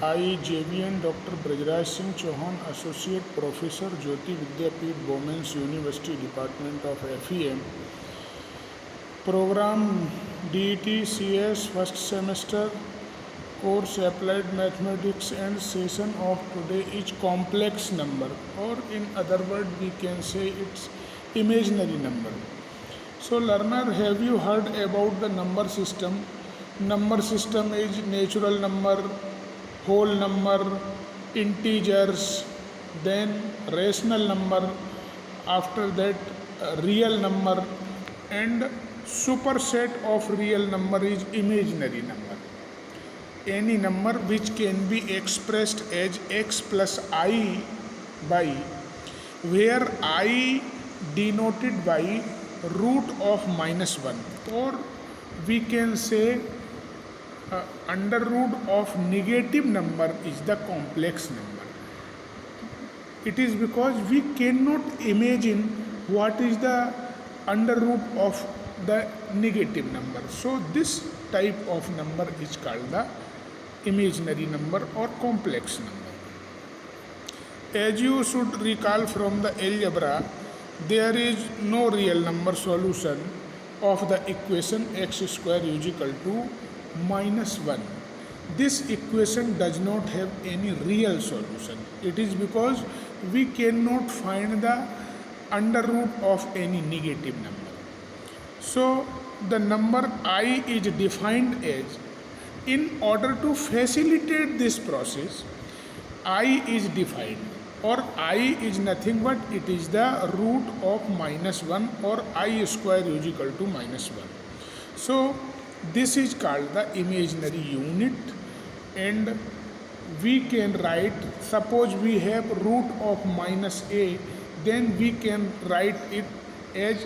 I, JVN Dr. Brajraj Singh Chauhan, Associate Professor, Jyoti Vidyapeeth, Bowmans University, Department of FEM, Program DET CS, first semester, course Applied Mathematics, and session of today is complex number, or in other words we can say it's imaginary number. So learner, have you heard about the number system? Number system is natural number, whole number, integers, then rational number, after that real number, and superset of real number is imaginary number. Any number which can be expressed as x plus I by, where I denoted by root of minus 1, or we can say under root of negative number is the complex number. It is because we cannot imagine what is the under root of the negative number. So this type of number is called the imaginary number or complex number. As you should recall from the algebra, there is no real number solution of the equation x square is equal to minus 1. This equation does not have any real solution. It is because we cannot find the under root of any negative number. So the number I is defined as, in order to facilitate this process, I is defined, or I is nothing but it is the root of minus 1, or I square is equal to minus 1. So this is called the imaginary unit, and we can write, suppose we have root of minus a, then we can write it as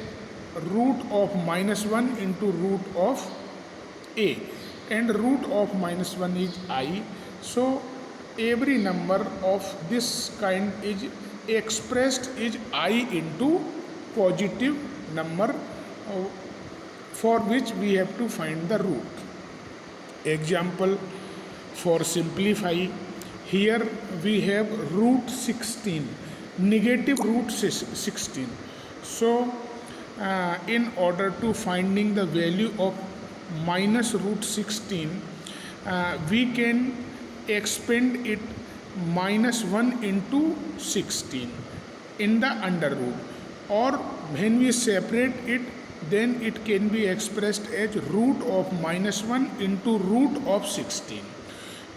root of minus 1 into root of a, and root of minus 1 is I. So every number of this kind is expressed is I into positive number, for which we have to find the root. Example, for simplify, here we have root 16, negative root 16. So in order to finding the value of minus root 16, we can expand it minus 1 into 16 in the under root, or when we separate it, then it can be expressed as root of minus 1 into root of 16.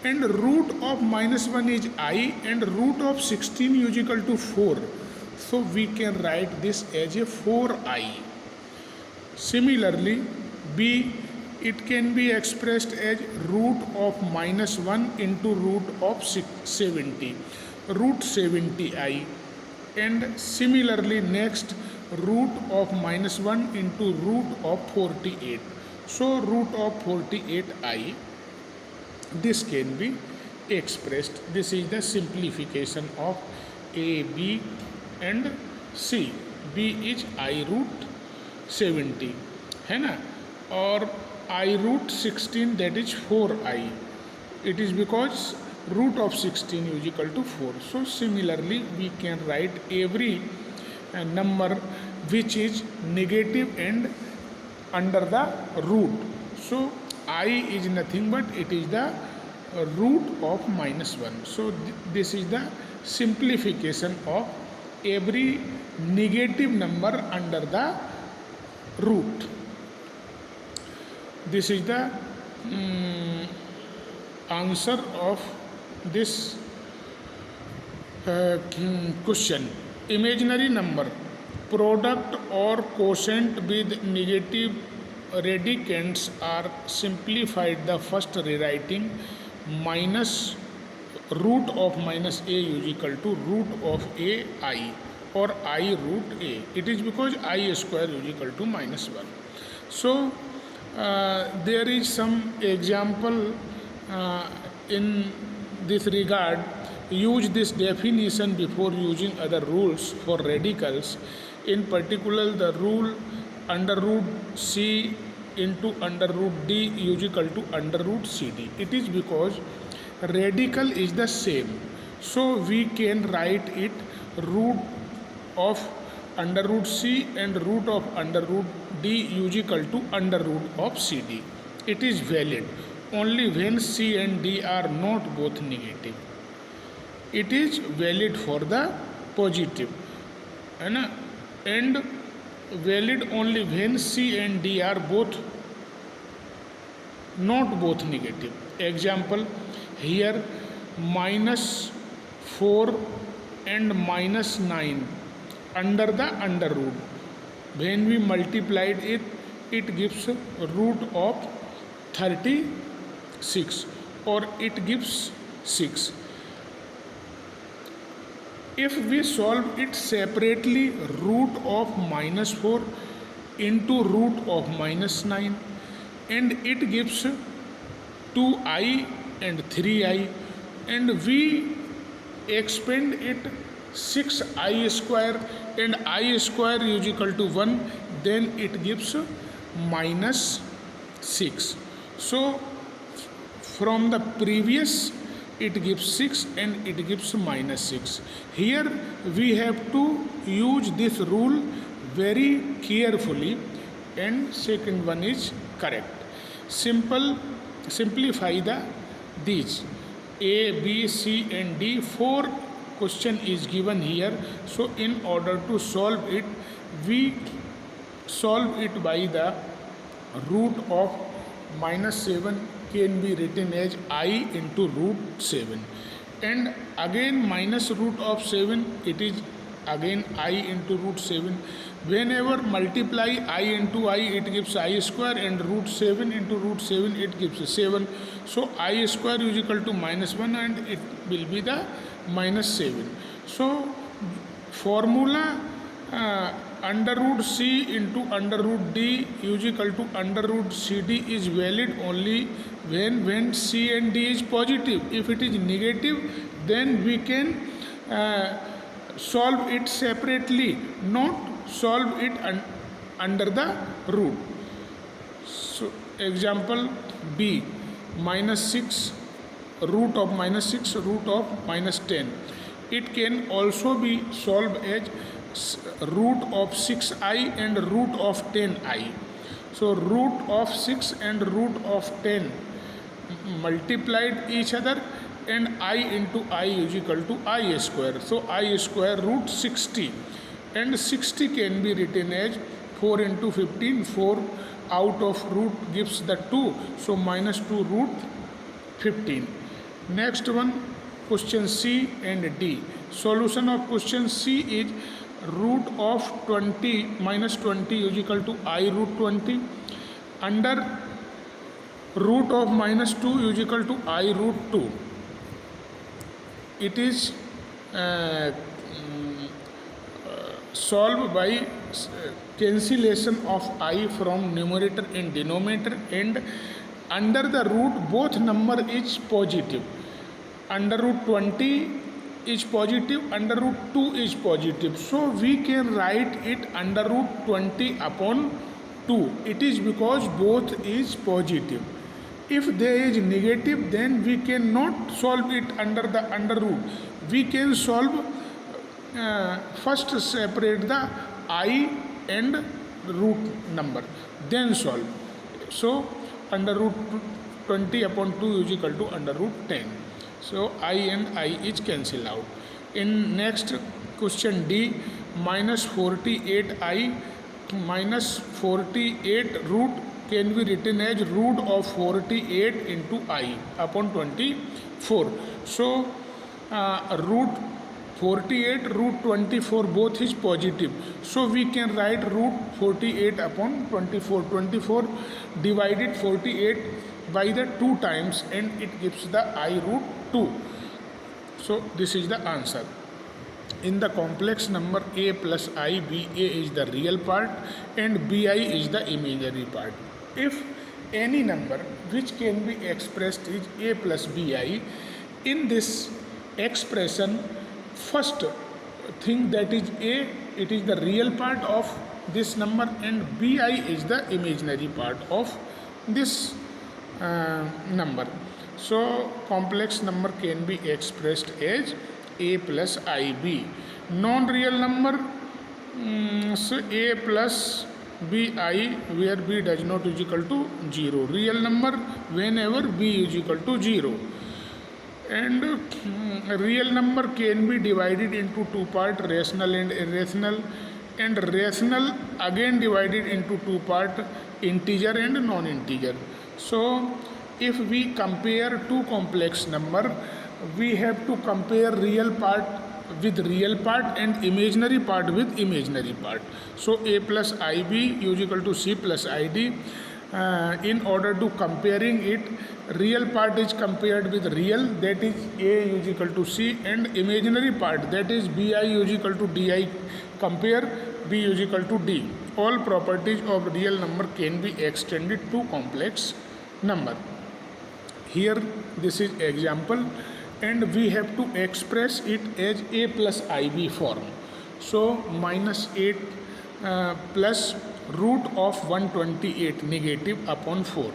And root of minus 1 is I, and root of 16 is equal to 4. So we can write this as a 4I. Similarly, B, it can be expressed as root of minus 1 into root of 70, root 70I. And similarly, next, root of minus 1 into root of 48. So root of 48I, this can be expressed. This is the simplification of A, B and C. B is I root 70, है ना, और I root 16, that is 4I. It is because root of 16 is equal to 4. So similarly, we can write every number which is negative and under the root. So I is nothing but it is the root of minus 1. So this is the simplification of every negative number under the root. This is the answer of this question. Imaginary number, product or quotient with negative radicands are simplified. The first rewriting minus root of minus a is equal to root of a I, or I root a. It is because I square is equal to minus 1. So there is some example in this regard. Use this definition before using other rules for radicals. In particular, the rule under root c into under root d is equal to under root cd. It is because radical is the same, so we can write it root of under root c and root of under root d is equal to under root of cd. It is valid only when c and d are not both negative. It is valid for the positive, है ना, and valid only when c and d are both not both negative. Example, here -4 and -9 under the under root. When we multiplied it, it gives root of 36 or it gives 6. If we solve it separately, root of -4 into root of -9, and it gives 2i and 3i, and we expand it 6i square and I square is equal to 1, then it gives -6. So from the previous it gives 6 and it gives -6. Here we have to use this rule very carefully, and second one is correct. Simplify these A, B, C and D. 4 question is given here, so in order to solve it, we solve it by the root of -7 can be written as I into root 7, and again minus root of 7, it is again I into root 7. Whenever multiply I into I, it gives I square, and root 7 into root 7, it gives 7. So I square is equal to -1 and it will be the -7. So formula under root c into under root d is equal to under root cd is valid only when c and d is positive. If it is negative, then we can solve it separately, not solve it under the root. So example B, -6 root of -6 root of -10. It can also be solved as root of 6i and root of 10i. So root of 6 and root of 10 multiplied each other, and I into I is equal to I square. So I square root 60, and 60 can be written as 4 into 15. 4 out of root gives the 2, so -2 root 15. Next one, question C and D. Solution of question C is root of 20 -20 is equal to I root 20. Under root of -2 is equal to I root 2. It is solved by cancellation of I from numerator and denominator, and under the root both number is positive. Under root 20 is positive, under root 2 is positive, so we can write it under root 20 upon 2. It is because both is positive. If there is negative, then we cannot solve it under the under root. We can solve first separate the I and root number, then solve. So under root 20 upon 2 is equal to under root 10. So I and I is cancel out. In next question D, -48i -48 root can be written as root of 48 into I upon 24. So root 48 root 24 both is positive, so we can write root 48 upon 24. 24 divided 48 by the 2 times, and it gives the I root 2. So this is the answer. In the complex number a plus I, ba is the real part and bi is the imaginary part. If any number which can be expressed is a plus bi, in this expression, first thing that is a, it is the real part of this number, and bi is the imaginary part of this number. So complex number can be expressed as a plus ib. Non-real number, so a plus bi, where b does not is equal to 0. Real number whenever b is equal to 0. And real number can be divided into two parts, rational and irrational, and rational again divided into two parts, integer and non-integer. So if we compare two complex number, we have to compare real part with real part and imaginary part with imaginary part. So a plus ib is equal to c plus id. In order to comparing it, real part is compared with real, that is a is equal to c, and imaginary part, that is bi is equal to di, compare b is equal to d. All properties of real number can be extended to complex number. Here this is example, and we have to express it as a plus ib form. So minus 8 plus root of 128 negative upon 4.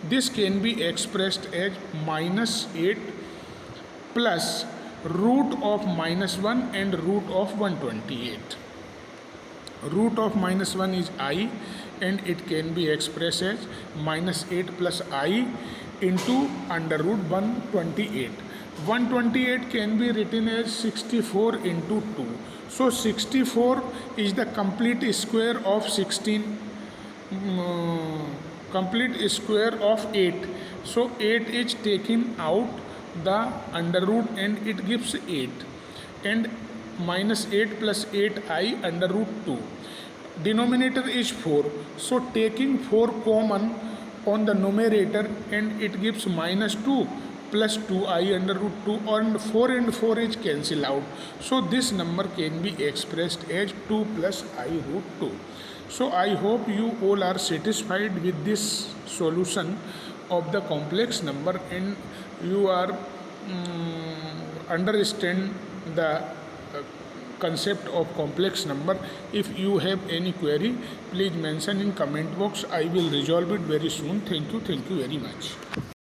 This can be expressed as minus 8 plus root of minus 1 and root of 128. Root of minus 1 is I, and it can be expressed as minus 8 plus I into under root 128. 128 can be written as 64 into 2. So 64 is the complete square of 16, complete square of 8. So 8 is taken out the under root and it gives 8. And minus 8 plus 8i under root 2. Denominator is 4. So taking 4 common on the numerator, and it gives minus 2 plus 2i under root 2, and 4 and 4 is cancel out. So this number can be expressed as 2 plus I root 2. So I hope you all are satisfied with this solution of the complex number, and you are understand the concept of complex number. If you have any query, please mention in comment box. I will resolve it very soon. Thank you very much.